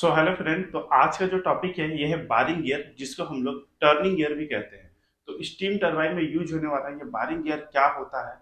So hello friend. तो आज का जो टॉपिक है ये है बारिंग गियर, जिसको हम लोग टर्निंग गियर भी कहते हैं। तो स्टीम टरबाइन में यूज होने वाला ये बारिंग गियर क्या होता है,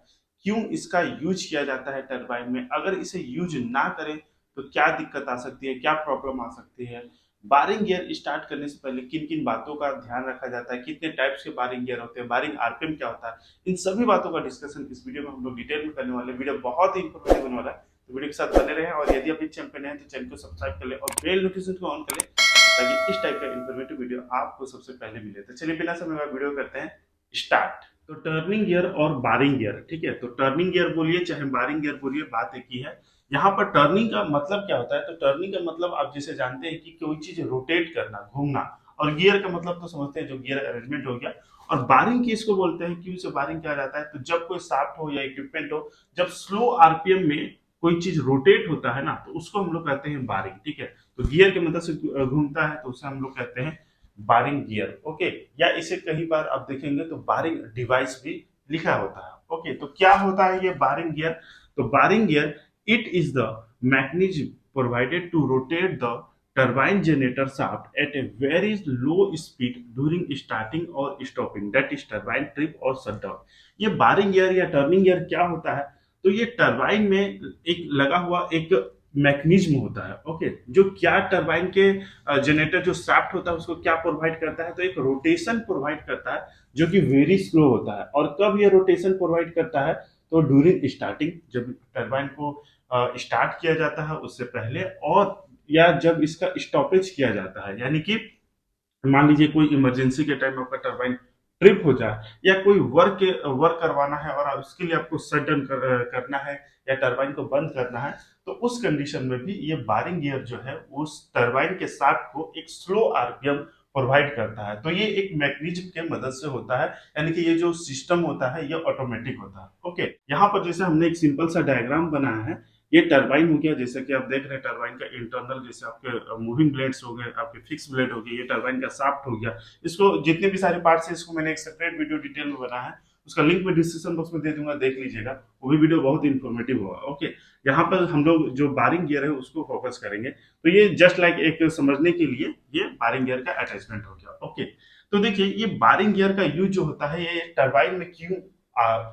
क्यों इसका यूज किया जाता है टरबाइन में, अगर इसे यूज ना करें तो क्या दिक्कत आ सकती है, क्या प्रॉब्लम आ सकती है, बारिंग गियर स्टार्ट करने से पहले किन किन बातों का ध्यान रखा जाता है, कितने टाइप्स के बारिंग गियर होते हैं, बारिंग आरपीएम क्या होता है, इन सभी बातों का डिस्कशन इस वीडियो में हम लोग डिटेल में करने वाले हैं। वीडियो बहुत ही इंफॉर्मेटिव होने वाला है, तो वीडियो के साथ बने रहें। और यदि अभी चैनल पे नए हैं तो चैनल को सब्सक्राइब कर लें और बेल नोटिफिकेशन को ऑन कर लें, ताकि इस टाइप का इंफॉर्मेटिव वीडियो आपको सबसे पहले मिले। तो चलिए बिना समय वीडियो करते हैं स्टार्ट। तो टर्निंग गियर और बारिंग गियर, ठीक है। तो टर्निंग गियर बोलिए चाहे बारिंग गियर बोलिए, बात एक ही है। यहाँ पर टर्निंग का मतलब क्या होता है, तो टर्निंग का मतलब आप जैसे जानते हैं कि कोई चीज रोटेट करना, घूमना। और गियर का मतलब तो समझते हैं, जो गियर अरेंजमेंट हो गया। और बारिंग किस को बोलते हैं, क्यों से बारिंग किया जाता है, तो जब कोई शाफ्ट हो या इक्विपमेंट हो, जब स्लो आरपीएम में कोई चीज रोटेट होता है ना, तो उसको हम लोग कहते हैं बारिंग, ठीक है। तो गियर के मदद से घूमता है तो उसे हम लोग कहते हैं बारिंग गियर, ओके। या इसे कई बार आप देखेंगे तो बारिंग डिवाइस भी लिखा होता है, ओके। तो क्या होता है ये बारिंग गियर, तो bearing gear it is the mechanism provided to rotate the turbine generator shaft at a very low speed during starting or stopping, that is turbine trip or shutdown। ये bearing gear या turning gear क्या होता है, तो ये turbine में एक लगा हुआ एक मैकेनिज्म होता है, ओके। जो क्या टरबाइन के जनरेटर जो शाफ्ट होता है उसको क्या प्रोवाइड करता है, तो एक रोटेशन प्रोवाइड करता है, जो कि वेरी स्लो होता है। और कब ये रोटेशन प्रोवाइड करता है, तो ड्यूरिंग स्टार्टिंग, जब टरबाइन को स्टार्ट किया जाता है उससे पहले, और या जब इसका स्टॉपेज किया जाता है, यानी कि मान लीजिए कोई इमरजेंसी के टाइम आपका टरबाइन ट्रिप हो जाए, या कोई वर्क करवाना है और उसके लिए आपको शट डाउन करना है, या टरबाइन को बंद करना है, तो उस कंडीशन में भी ये बारिंग गियर जो है उस टरबाइन के शाफ्ट को एक स्लो आरपीएम प्रोवाइड करता है। तो ये एक मैकेनिज्म के मदद से होता है, यानी कि ये जो सिस्टम होता है ये ऑटोमेटिक होता है, ओके। यहाँ पर जैसे हमने एक सिंपल सा डायग्राम बनाया है, ये टरबाइन हो गया, जैसे कि आप देख रहे हैं टरबाइन का इंटरनल, जैसे आपके मूविंग ब्लेड्स हो गए, आपके फिक्स ब्लेड हो गए, ये टरबाइन का शाफ्ट हो गया। इसको जितने भी सारे पार्ट्स हैं इसको मैंने एक सेपरेट वीडियो डिटेल में बनाया है, उसका लिंक मैं डिस्क्रिप्शन बॉक्स में दे दूंगा, देख लीजिएगा। वो भी वीडियो बहुत इंफॉर्मेटिव होगा, ओके। यहाँ पर हम लोग जो बारिंग गियर है उसको फोकस करेंगे। तो ये जस्ट लाइक एक समझने के लिए ये बारिंग गियर का अटैचमेंट हो गया, ओके। तो देखिए ये बारिंग गियर का यूज जो होता है ये टरबाइन में क्यों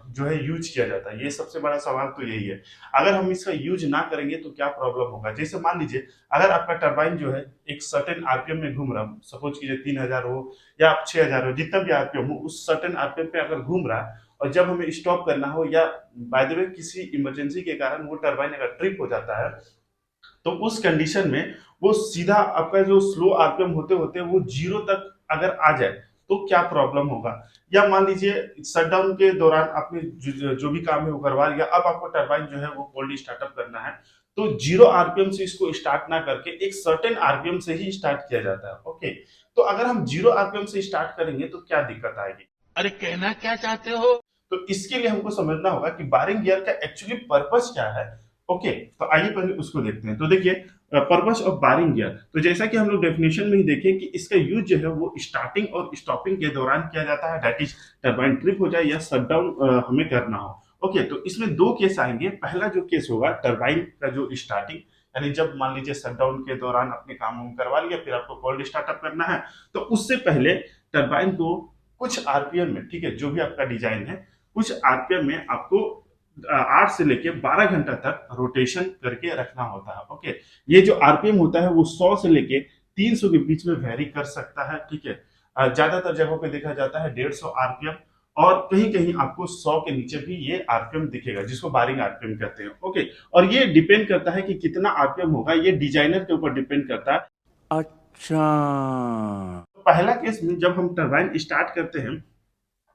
जो है यूज किया जाता है, ये सबसे बड़ा सवाल तो यही है। अगर हम इसका यूज ना करेंगे तो क्या प्रॉब्लम होगा, जैसे मान लीजिए अगर आपका टरबाइन जो है एक सर्टेन आरपीएम में घूम रहा, सपोज कीजिए 3000 हो या 6000 हो, जितना भी आरपीएम हो, उस सर्टेन आरपीएम पे अगर घूम रहा है, और जब हमें स्टॉप करना हो, या बाय द वे किसी इमरजेंसी के कारण वो टरबाइन अगर ट्रिप हो जाता है, तो उस कंडीशन में वो सीधा आपका जो स्लो आरपीएम होते होते वो जीरो तक अगर आ जाए तो क्या प्रॉब्लम होगा। या मान लीजिए शटडाउन के दौरान आपने जो भी काम है वो करवा लिया, अब आपको टरबाइन जो है वो कोल्ड स्टार्टअप करना है, तो जीरो आरपीएम से इसको स्टार्ट ना करके एक सर्टेन आरपीएम से ही स्टार्ट किया जाता है, ओके। तो अगर हम जीरो आरपीएम से स्टार्ट करेंगे तो क्या दिक्कत आएगी, अरे कहना क्या चाहते हो। तो इसके लिए हमको समझना होगा कि बारिंग गियर का एक्चुअली पर्पस क्या है, ओके। तो आइए पहले उसको देखते हैं। तो देखिए पर्पस ऑफ बारिंग गियर, तो जैसा कि हम लोग डेफिनेशन में ही देखें कि इसका यूज जो है वो स्टार्टिंग और स्टॉपिंग के दौरान किया जाता है, दैट इज टरबाइन ट्रिप हो जाए या शटडाउन हमें करना हो, ओके। तो इसमें दो केस आएंगे। पहला जो केस होगा टरबाइन का जो स्टार्टिंग, यानी जब मान लीजिए शटडाउन के दौरान अपने काम वाम करवा लिया, फिर आपको कोल्ड स्टार्टअप करना है, तो उससे पहले टरबाइन को कुछ आरपीएम में, ठीक है, जो भी आपका डिजाइन है, कुछ आरपीएम में आपको 8 से लेके 12 घंटा तक रोटेशन करके रखना होता है, ओके। ये जो आरपीएम होता है वो 100 से लेके 300 के बीच में वेरी कर सकता है, ठीक है। ज्यादातर जगहों पे देखा जाता है 150 आरपीएम, और कहीं कहीं आपको 100 के नीचे भी ये आरपीएम दिखेगा, जिसको बारिंग आरपीएम कहते हैं, ओके। और ये डिपेंड करता है कि कितना आरपीएम होगा, ये डिजाइनर के ऊपर डिपेंड करता है। अच्छा। तो पहला केस में जब हम टरबाइन स्टार्ट करते हैं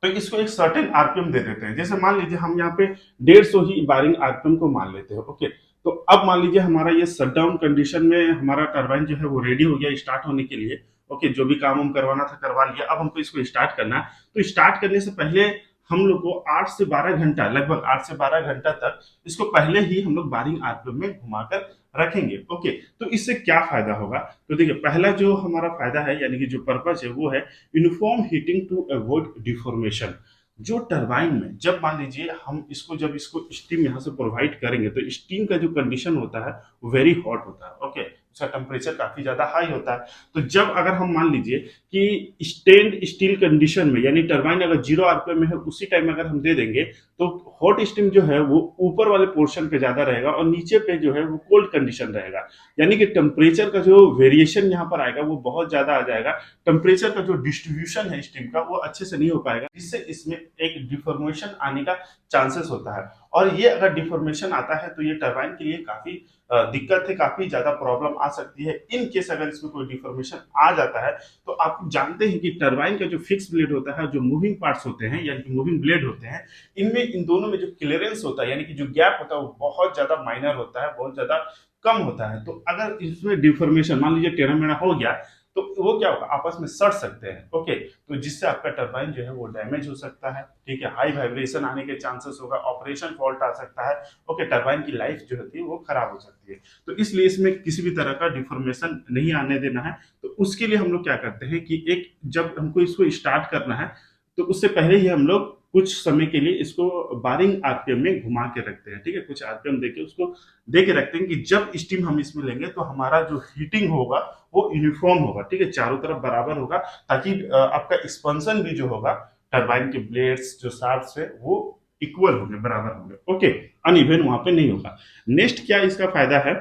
तो इसको एक सर्टेन आरपीएम दे देते हैं। जैसे मान लीजिए हम यहाँ पे 150 ही बारिंग आरपीएम को मान लेते हैं, ओके। तो अब मान लीजिए हमारा ये शटडाउन कंडीशन में हमारा टरबाइन जो है वो रेडी हो गया स्टार्ट होने के लिए, ओके। जो भी काम हम करवाना था करवा लिया, अब हमको इसको स्टार्ट करना है। तो स्टार्ट करने से पहले हम लोग को 8 से 12 घंटा, लगभग 8 से 12 घंटा तक इसको पहले ही हम लोग बारिंग आरपीएम में घुमाकर रखेंगे, ओके। तो इससे क्या फायदा होगा, तो देखिए पहला जो हमारा फायदा है, यानी कि जो पर्पज है वो है uniform heating to avoid deformation. जो टरबाइन में जब मान लीजिए हम इसको जब इसको स्टीम यहाँ से प्रोवाइड करेंगे, तो स्टीम का जो कंडीशन होता है वो वेरी हॉट होता है, ओके। उसका टेम्परेचर काफी ज्यादा हाई होता है। तो जब अगर हम मान लीजिए कि स्टेन स्टील कंडीशन में, यानी टरबाइन अगर 0 आरपीएम में है उसी टाइम अगर हम दे देंगे, तो हॉट स्टीम जो है वो ऊपर वाले पोर्शन पे ज्यादा रहेगा और नीचे पे जो है वो कोल्ड कंडीशन रहेगा। यानी कि टेम्परेचर का जो वेरिएशन यहाँ पर आएगा वो बहुत ज्यादा आ जाएगा। टेम्परेचर का जो डिस्ट्रीब्यूशन है स्टीम का वो अच्छे से नहीं हो पाएगा, जिससे इसमें एक डिफॉर्मेशन आने का चांसेस होता है। और ये अगर डिफॉर्मेशन आता है तो ये टरबाइन के लिए काफी दिक्कत है, काफी ज्यादा प्रॉब्लम आ सकती है। इन केस अगर इसमें कोई डिफॉर्मेशन आ जाता है तो आप जानते हैं कि टरबाइन का जो फिक्स ब्लेड होता है, जो मूविंग पार्ट्स होते हैं यानी कि मूविंग ब्लेड होते हैं, इनमें इन दोनों में जो क्लियरेंस होता है यानी कि जो गैप होता है वो बहुत ज्यादा माइनर होता है, बहुत ज्यादा कम होता है। तो अगर इसमें डिफॉर्मेशन मान लीजिए टेढ़ा मेढ़ा हो गया तो वो क्या होगा, आपस में सट सकते हैं। ओके, तो जिससे आपका टरबाइन जो है वो डैमेज हो सकता है। ठीक है, हाई वाइब्रेशन आने के चांसेस होगा, ऑपरेशन फॉल्ट आ सकता है। ओके, टरबाइन की लाइफ जो होती है वो खराब हो सकती है। तो इसलिए इसमें किसी भी तरह का डिफॉर्मेशन नहीं आने देना है। तो उसके लिए हम लोग क्या करते हैं कि एक जब हमको इसको स्टार्ट करना है तो उससे पहले ही हम लोग कुछ समय के लिए इसको 12 आरपीएम में घुमा के रखते हैं। ठीक है, कुछ आरपीएम देके उसको दे के रखते हैं कि जब स्टीम हम इसमें लेंगे तो हमारा जो हीटिंग होगा वो यूनिफॉर्म होगा। ठीक है, चारों तरफ बराबर होगा, ताकि आपका एक्सपेंशन भी जो होगा टरबाइन के ब्लेड्स जो शाफ्ट्स है वो इक्वल होंगे, बराबर होंगे। ओके, अनइवन वहां पे नहीं होगा। नेक्स्ट क्या इसका फायदा है,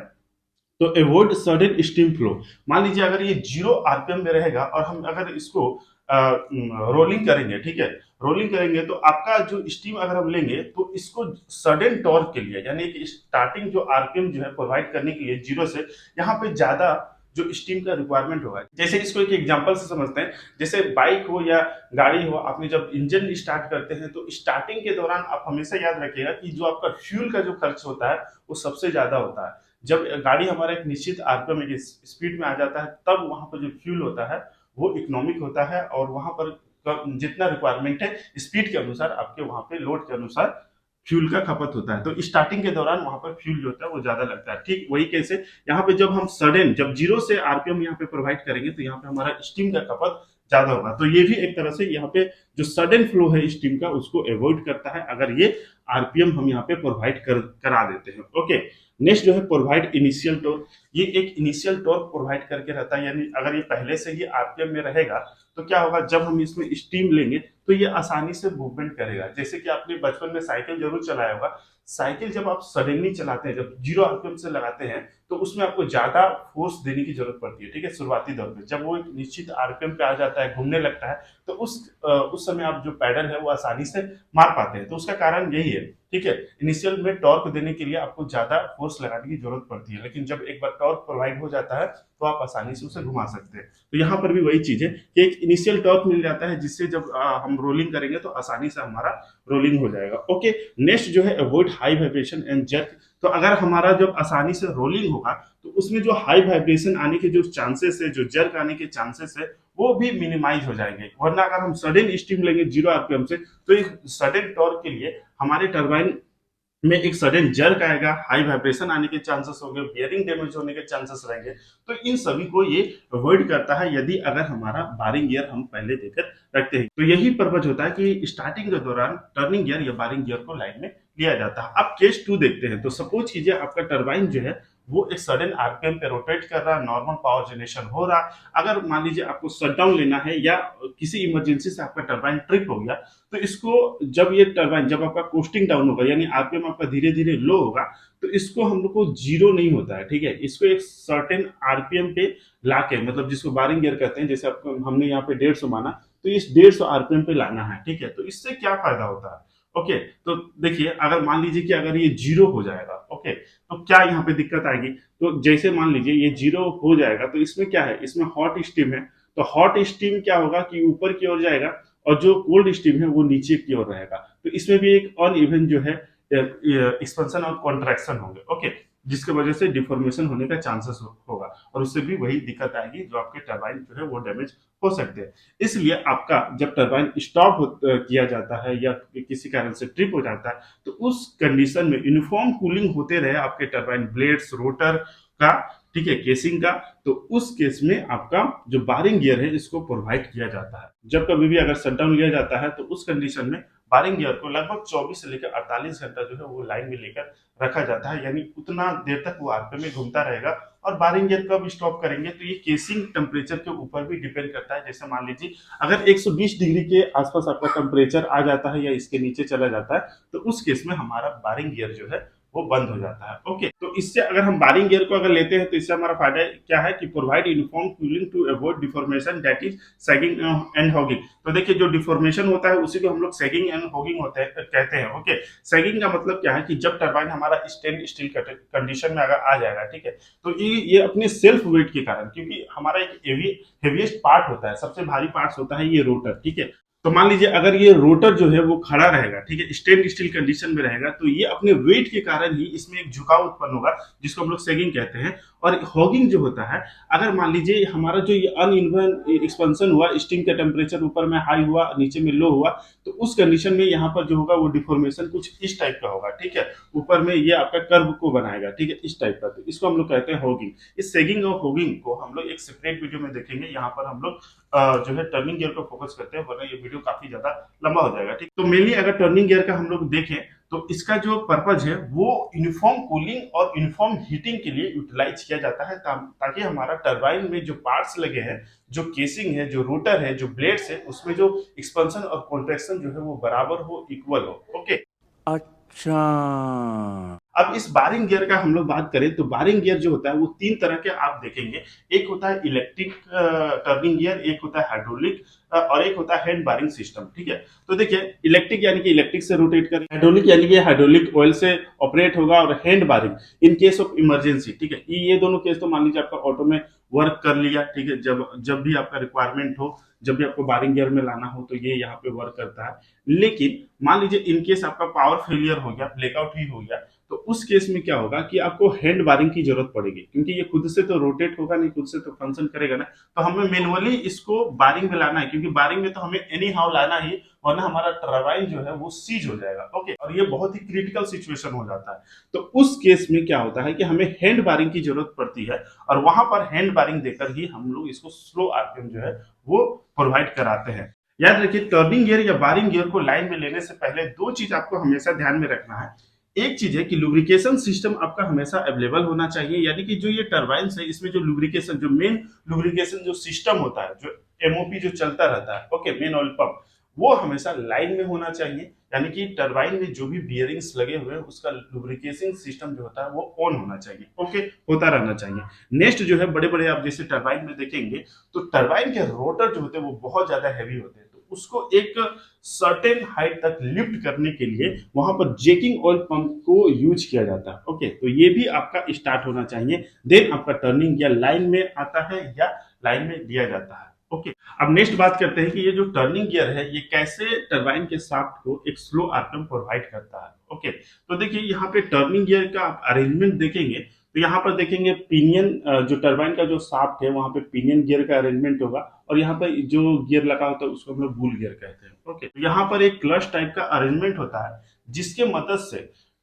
तो अवॉइड सडन स्टीम फ्लो। मान लीजिए अगर ये 0 आरपीएम में रहेगा और हम अगर इसको रोलिंग करेंगे, ठीक है, रोलिंग करेंगे तो आपका जो स्टीम अगर हम लेंगे तो इसको सडन टॉर्क के लिए, यानी कि स्टार्टिंग जो आरपीएम जो है प्रोवाइड करने के लिए 0 से, यहाँ पे ज्यादा जो स्टीम का रिक्वायरमेंट होगा। जैसे इसको एक एग्जांपल से समझते हैं, जैसे बाइक हो या गाड़ी हो, आपने जब इंजन स्टार्ट करते हैं तो स्टार्टिंग के दौरान आप हमेशा याद रखिएगा कि जो आपका फ्यूल का जो खर्च होता है वो सबसे ज्यादा होता है। जब गाड़ी हमारा एक निश्चित आरपीएम एक स्पीड में आ जाता है तब वहां पर जो फ्यूल होता है वो इकोनॉमिक होता है, और वहां पर जितना रिक्वायरमेंट है स्पीड के अनुसार, आपके वहां पे लोड के अनुसार फ्यूल का खपत होता है। तो स्टार्टिंग के दौरान वहां पर फ्यूल जो होता है वो ज्यादा लगता है। ठीक वही कैसे यहाँ पे जब हम सडन जब 0 से आरपीएम यहाँ पे प्रोवाइड करेंगे तो यहाँ पे हमारा स्टीम का खपत ज्यादा होगा। तो ये भी एक तरह से यहाँ पे जो सडन फ्लो है स्टीम का उसको अवॉइड करता है अगर ये आरपीएम हम यहाँ पे प्रोवाइड करा देते हैं। ओके, नेक्स्ट जो है प्रोवाइड इनिशियल टॉर्क। ये एक इनिशियल टॉर्क प्रोवाइड करके रहता है, यानी अगर ये पहले से ही आरपीएम में रहेगा तो क्या होगा, जब हम इसमें स्टीम लेंगे तो ये आसानी से मूवमेंट करेगा। जैसे कि आपने बचपन में साइकिल जरूर चलाया होगा, साइकिल जब आप सडनली चलाते हैं, जब 0 आरपीएम से लगाते हैं तो उसमें आपको ज्यादा फोर्स देने की जरूरत पड़ती है। ठीक है, शुरुआती दौर में जब वो एक निश्चित आरपीएम पे आ जाता है, घूमने लगता है, तो उस समय आप जो पैडल है वो आसानी से मार पाते हैं। तो उसका कारण यही है। ठीक है, इनिशियल में टॉर्क देने के लिए आपको ज्यादा फोर्स लगाने की जरूरत पड़ती है, लेकिन जब एक बार टॉर्क प्रोवाइड हो जाता है तो आप आसानी से उसे घुमा सकते हैं। तो यहाँ पर भी वही चीज है कि एक इनिशियल टॉर्क मिल जाता है, जिससे जब हम रोलिंग करेंगे तो आसानी से हमारा रोलिंग हो जाएगा। ओके, नेक्स्ट जो है avoid high vibration and jerk. तो अगर हमारा जब आसानी से रोलिंग होगा तो उसमें जो हाई वाइब्रेशन आने के जो चांसेस है, जो जर्क आने के चांसेस है, वो भी मिनिमाइज हो जाएंगे। वरना अगर हम सडन स्टीम लेंगे 0 आरपीएम से तो एक सडन टॉर्क के लिए हमारे टरबाइन में एक सडन जर्क आएगा, हाई वाइब्रेशन आने के चांसेस होंगे, बियरिंग डैमेज होने के चांसेस रहेंगे। तो इन सभी को ये अवॉइड करता है यदि अगर हमारा बारिंग गियर हम पहले देकर रखते हैं। तो यही पर्पज होता है कि स्टार्टिंग के दौरान टर्निंग गियर या बारिंग गियर को लाइन में लिया जाता है। अब केस 2 देखते हैं। तो सपोज कीजिए आपका टरबाइन जो है वो एक सडन आरपीएम पे रोटेट कर रहा है, नॉर्मल पावर जनरेशन हो रहा। अगर मान लीजिए आपको शट डाउन लेना है या किसी इमरजेंसी से आपका टरबाइन ट्रिप हो गया, तो इसको जब ये टरबाइन जब आपका कोस्टिंग डाउन होगा यानी आरपीएम आपका धीरे धीरे लो होगा, तो इसको हम लोग को 0 नहीं होता है। ठीक है, इसको एक सर्टेन आरपीएम पे लाके, मतलब जिसको बारिंग गियर कहते हैं, जैसे आपको हमने यहाँ पे 150 माना तो इस 150 आरपीएम पे लाना है। ठीक है, तो इससे क्या फायदा होता है। ओके, तो देखिए अगर मान लीजिए कि अगर ये 0 हो जाएगा, ओके, तो क्या यहाँ पे दिक्कत आएगी। तो जैसे मान लीजिए ये 0 हो जाएगा तो इसमें क्या है, इसमें हॉट स्टीम है। तो हॉट स्टीम क्या होगा कि ऊपर की ओर जाएगा और जो कोल्ड स्टीम है वो नीचे की ओर रहेगा। तो इसमें भी एक अनइवन जो है एक्सपेंशन और कॉन्ट्रैक्शन होंगे। ओके, जिसकी वजह से डिफॉर्मेशन होने का चांसेस होगा और उससे भी वही दिक्कत आएगी, जो आपके टरबाइन जो है वो डैमेज हो सकते हैं। इसलिए आपका जब टरबाइन स्टॉप किया जाता है या किसी कारण से ट्रिप हो जाता है तो उस कंडीशन में यूनिफॉर्म कूलिंग होते रहे आपके टरबाइन ब्लेड्स, रोटर का, ठीक है, केसिंग का, तो उस केस में आपका जो बारिंग गियर है इसको प्रोवाइड किया जाता है। जब कभी भी अगर शटडाउन लिया जाता है तो उस कंडीशन में बारिंग गियर को लगभग 24 से लेकर 48 घंटा जो है वो लाइन में लेकर रखा जाता है, यानी उतना देर तक वो आरपीएम में घूमता रहेगा। और बारिंग गियर कब स्टॉप करेंगे तो ये केसिंग टेम्परेचर के ऊपर भी डिपेंड करता है। जैसे मान लीजिए अगर 120 डिग्री के आसपास आपका टेम्परेचर आ जाता है या इसके नीचे चला जाता है तो उस केस में हमारा बारिंग गियर जो है वो बंद हो जाता है। ओके, तो इससे अगर हम बारिंग गियर को अगर लेते हैं तो इससे हमारा फायदा क्या है कि provide uniform cooling to avoid deformation that is sagging and hogging. तो देखिए जो डिफॉर्मेशन होता है उसी को हम लोग सैगिंग एंड हॉगिंग होते हैं कहते हैं। ओके, सैगिंग का मतलब क्या है कि जब टरबाइन हमारा स्टेन स्टील कंडीशन में अगर आ जाएगा, ठीक है, तो ये अपने सेल्फ वेट के कारण, क्योंकि हमारा एक हेवीएस्ट पार्ट होता है, सबसे भारी पार्ट होता है ये रोटर, ठीक है। तो मान लीजिए अगर ये रोटर जो है वो खड़ा रहेगा, ठीक है, स्टेन स्टील कंडीशन में रहेगा, तो ये अपने वेट के कारण ही इसमें एक झुकाव उत्पन्न होगा जिसको हम लोग सेगिंग कहते हैं। और हॉगिंग जो होता है, अगर मान लीजिए हमारा जो ये अनइवन एक्सपेंशन हुआ, स्टीम का टेम्परेचर ऊपर में हाई हुआ, नीचे में लो हुआ, तो उस कंडीशन में यहाँ पर जो होगा वो डिफॉर्मेशन कुछ इस टाइप का होगा, ठीक है, ऊपर में ये आपका कर्व को बनाएगा, ठीक है, इस टाइप का। तो इसको हम लोग कहते हैं हॉगिंग। इस सेगिंग और हॉगिंग को हम लोग एक सेपरेट वीडियो में देखेंगे। यहाँ पर हम लोग जो है टर्निंग गियर को फोकस करते हैं, वरना ये वीडियो काफी ज्यादा लंबा हो जाएगा, ठीक। तो मेनली अगर टर्निंग गियर का हम लोग देखें तो इसका जो पर्पज है वो यूनिफॉर्म कूलिंग और यूनिफॉर्म हीटिंग के लिए यूटिलाइज किया जाता है, ताकि हमारा टरबाइन में जो पार्ट्स लगे हैं, जो केसिंग है, जो रोटर है, जो ब्लेड्स है, उसमें जो एक्सपेंशन और कॉन्ट्रैक्शन जो है वो बराबर हो, इक्वल हो। ओके, अच्छा। अब इस बारिंग गियर का हम लोग बात करें तो बारिंग गियर जो होता है वो तीन तरह के आप देखेंगे। एक होता है इलेक्ट्रिक टर्निंग गियर, एक होता है हाइड्रोलिक और एक होता है हैंड बारिंग सिस्टम, ठीक है। तो देखिए इलेक्ट्रिक यानी कि इलेक्ट्रिक से रोटेट करें, हाइड्रोलिक यानी कि हाइड्रोलिक ऑयल से ऑपरेट होगा, और hand barring in case of emergency, ठीक है। ये दोनों केस तो मान लीजिए आपका ऑटो में वर्क कर लिया, ठीक है, जब जब भी आपका रिक्वायरमेंट हो, जब भी आपको बारिंग गियर में लाना हो तो ये यहाँ पे वर्क करता है। लेकिन मान लीजिए इन केस आपका पावर फेलियर हो गया, ब्लैकआउट ही हो गया, तो उस केस में क्या होगा कि आपको हैंड बारिंग की जरूरत पड़ेगी, क्योंकि ये खुद से तो रोटेट होगा नहीं, खुद से तो फंक्शन करेगा ना, तो हमें मैनुअली इसको बारिंग में लाना है, क्योंकि बारिंग में तो हमें एनी हाउ लाना ही, वरना हमारा टरबाइन जो है वो सीज हो जाएगा। ओके, और ये बहुत ही क्रिटिकल सिचुएशन हो जाता है। तो उस केस में क्या होता है कि हमें हैंड बारिंग की जरूरत पड़ती है, और वहां पर हैंड बारिंग देकर ही हम लोग इसको स्लो आरपीएम जो है वो प्रोवाइड कराते हैं। याद रखिए टर्निंग गियर या बारिंग गियर को लाइन में लेने से पहले दो चीज आपको हमेशा ध्यान में रखना है। एक चीज है कि लुब्रिकेशन सिस्टम आपका हमेशा अवेलेबल होना चाहिए, यानी कि जो ये टरबाइन्स है इसमें जो लुब्रिकेशन, जो मेन लुब्रिकेशन जो सिस्टम होता है, जो एमओपी जो चलता रहता है, ओके, मेन ऑयल पंप, वो हमेशा लाइन में होना चाहिए, यानी कि टरबाइन में जो भी बियरिंग्स लगे हुए हैं उसका लुब्रिकेशन सिस्टम जो होता है वो ऑन होना चाहिए, ओके, होता रहना चाहिए। नेक्स्ट जो है बड़े बड़े आप जैसे टरबाइन में देखेंगे तो टरबाइन के रोटर जो होते हैं वो बहुत ज्यादा हैवी होते हैं, तो उसको एक सर्टेन हाइट तक लिफ्ट करने के लिए वहां पर जेकिंग ऑयल पंप को यूज किया जाता है। ओके, तो ये भी आपका स्टार्ट होना चाहिए, देन आपका टर्निंग या लाइन में आता है या लाइन में दिया जाता है। ओके, अब नेक्स्ट बात करते हैं कि ये जो टर्निंग गियर है ये कैसे टरबाइन के शाफ्ट को एक स्लो आरपीएम प्रोवाइड करता है। ओके, तो देखिए यहाँ पे टर्निंग गियर का आप अरेंजमेंट देखेंगे तो यहाँ पर देखेंगे पिनियन, जो टरबाइन का जो शाफ्ट है वहां पे पिनियन गियर का अरेंजमेंट होगा, और यहाँ पर जो गियर लगा होता है उसको हम लोग बूल गियर कहते हैं। ओके, तो यहाँ पर एक क्लच टाइप का अरेंजमेंट होता है जिसके मदद से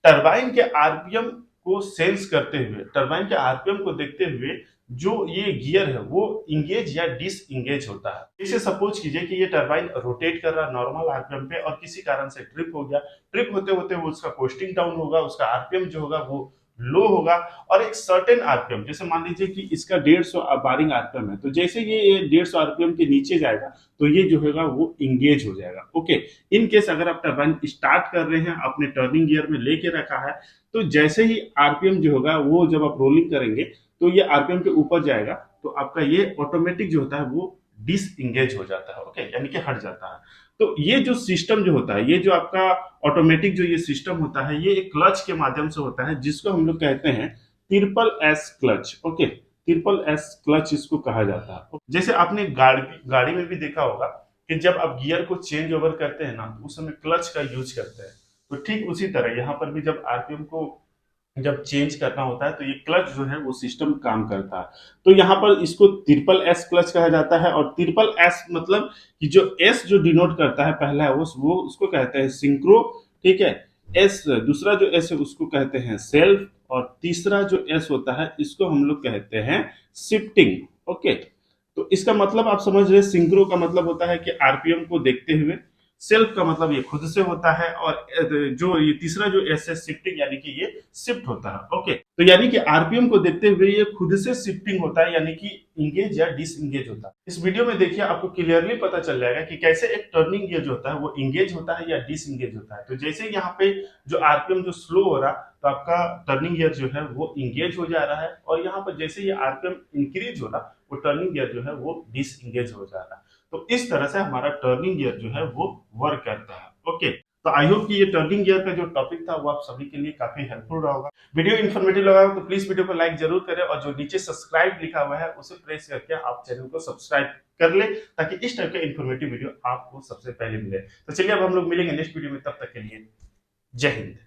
टरबाइन के आरपीएम को सेंस करते हुए, टरबाइन के आरपीएम को देखते हुए जो ये गियर है वो इंगेज या डिस इंगेज होता है। जैसे सपोज कीजिए कि ये टरबाइन रोटेट कर रहा है नॉर्मल आरपीएम पे और किसी कारण से ट्रिप हो गया, ट्रिप होते होते वो उसका कोस्टिंग डाउन होगा, उसका आरपीएम जो होगा वो लो होगा, और एक सर्टेन आरपीएम, जैसे मान लीजिए कि इसका 150 बारिंग आरपीएम है, तो जैसे ये 150 आरपीएम के नीचे जाएगा तो ये जो होगा वो इंगेज हो जाएगा। ओके, इन केस अगर आप टरबाइन स्टार्ट कर रहे हैं, अपने टर्निंग गियर में लेके रखा है, तो जैसे ही आरपीएम जो होगा वो जब आप रोलिंग करेंगे तो ये आरपीएम के ऊपर जाएगा, तो आपका ये ऑटोमेटिक जो होता है वो डिसएंगेज हो जाता है। ओके, यानी कि हट जाता है। तो ये जो सिस्टम जो होता है, ये जो आपका ऑटोमेटिक जो ये सिस्टम होता है, ये एक क्लच के माध्यम से होता है जिसको हम लोग कहते हैं triple S clutch. Okay, triple S clutch इसको कहा जाता है। जैसे आपने गाड़ी में भी देखा होगा कि जब आप गियर को चेंज ओवर करते हैं ना, तो उस समय क्लच का यूज करते हैं, तो ठीक उसी तरह यहाँ पर भी जब आरपीएम को जब चेंज करना होता है तो ये क्लच जो है वो सिस्टम काम करता है। तो यहाँ पर इसको ट्रिपल एस क्लच कहा जाता है, और ट्रिपल एस मतलब कि जो एस जो डिनोट करता है पहला है वो उसको कहते हैं सिंक्रो, ठीक है। एस दूसरा जो एस है उसको कहते हैं सेल्फ, और तीसरा जो एस होता है इसको हम लोग कहते हैं शिफ्टिंग। ओके, तो इसका मतलब आप समझ रहे हैं, सिंक्रो का मतलब होता है कि आरपीएम को देखते हुए, सेल्फ का मतलब ये खुद से होता है, और जो ये तीसरा जो एस है शिफ्टिंग, यानी कि ये शिफ्ट होता है। ओके, तो यानी कि आरपीएम को देखते हुए ये खुद से शिफ्टिंग होता है, यानी कि इंगेज या डिसएंगेज होता है। इस वीडियो में देखिए आपको क्लियरली पता चल जाएगा कि कैसे एक टर्निंग गियर जो होता है वो इंगेज होता है या डिसएंगेज होता है। तो जैसे यहाँ पे जो आरपीएम जो स्लो हो रहा, तो आपका टर्निंग गियर जो है वो इंगेज हो जा रहा है, और यहाँ पर जैसे ये आरपीएम इंक्रीज हो रहा, वो टर्निंग गियर जो है वो डिसएंगेज हो जा रहा है। तो इस तरह से हमारा टर्निंग गियर जो है वो वर्क करता है। ओके, तो आई होप कि ये टर्निंग गियर का जो टॉपिक था वो आप सभी के लिए काफी हेल्पफुल रहा होगा। वीडियो इन्फॉर्मेटिव लगा हो तो प्लीज वीडियो को लाइक जरूर करें, और जो नीचे सब्सक्राइब लिखा हुआ है उसे प्रेस करके आप चैनल को सब्सक्राइब कर ले, ताकि इस टाइप का इन्फॉर्मेटिव वीडियो आपको सबसे पहले मिले। तो चलिए अब हम लोग मिलेंगे नेक्स्ट वीडियो में, तब तक के लिए जय हिंद।